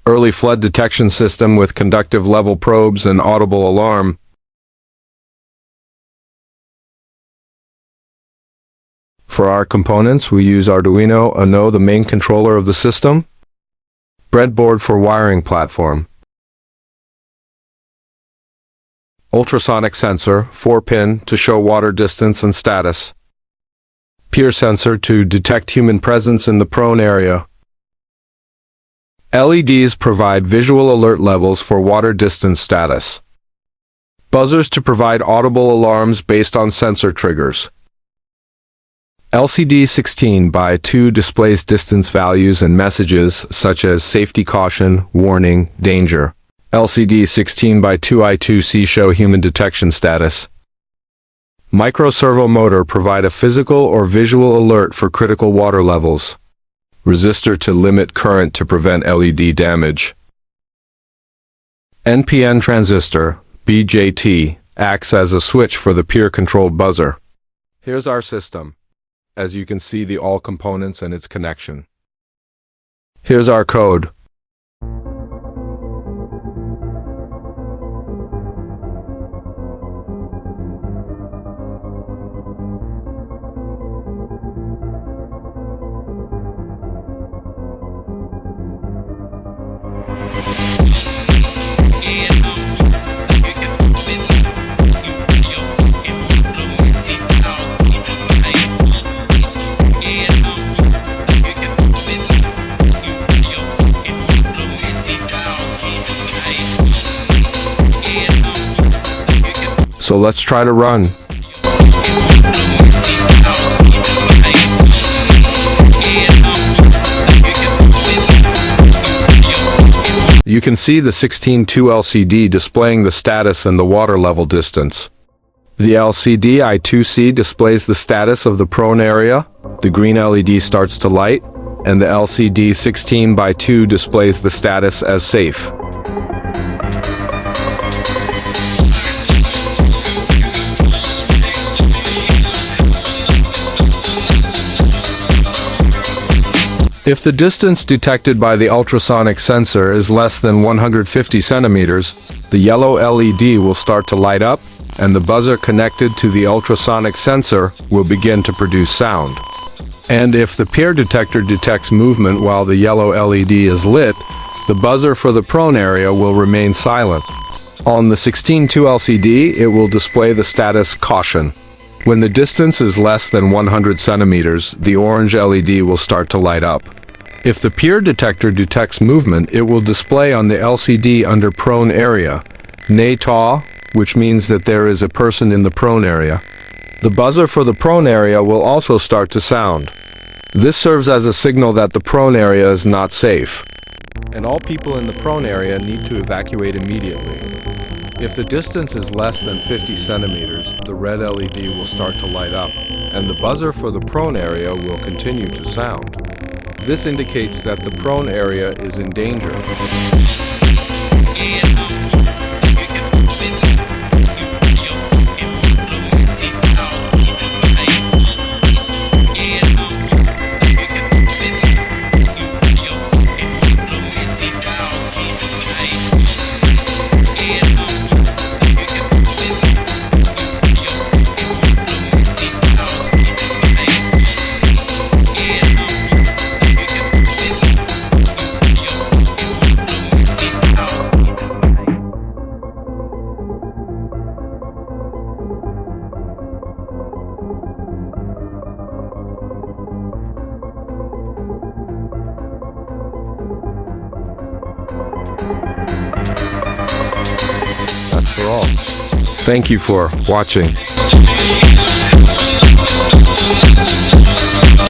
early flood detection system with conductive level probes and audible alarm. For our components, we use Arduino Uno, the main controller of the system, breadboard for wiring platform, ultrasonic sensor, 4-pin to show water distance and status, pier sensor to detect human presence in the prone area. LEDs provide visual alert levels for water distance status. Buzzers to provide audible alarms based on sensor triggers. LCD 16:2 displays distance values and messages such as safety caution, warning, danger. LCD 16:2 I2C show human detection status. Micro servo motor provide a physical or visual alert for critical water levels. Resistor to limit current to prevent LED damage. NPN transistor, BJT, acts as a switch for the peer-controlled buzzer. Here's our system. As you can see all components and its connection. Here's our code. So let's try to run. You can see the 16:2 LCD displaying the status and the water level distance. The LCD I2C displays the status of the prone area, the green LED starts to light, and the LCD 16:2 displays the status as safe. If the distance detected by the ultrasonic sensor is less than 150 centimeters, the yellow LED will start to light up, and the buzzer connected to the ultrasonic sensor will begin to produce sound. And if the peer detector detects movement while the yellow LED is lit, the buzzer for the prone area will remain silent. On the 16:2 LCD, it will display the status caution. When the distance is less than 100 centimeters, the orange LED will start to light up. If the peer detector detects movement, it will display on the LCD under prone area, NA-TAW, which means that there is a person in the prone area. The buzzer for the prone area will also start to sound. This serves as a signal that the prone area is not safe, and all people in the prone area need to evacuate immediately. If the distance is less than 50 centimeters, the red LED will start to light up, and the buzzer for the prone area will continue to sound. This indicates that the prone area is in danger. That's for all. Thank you for watching.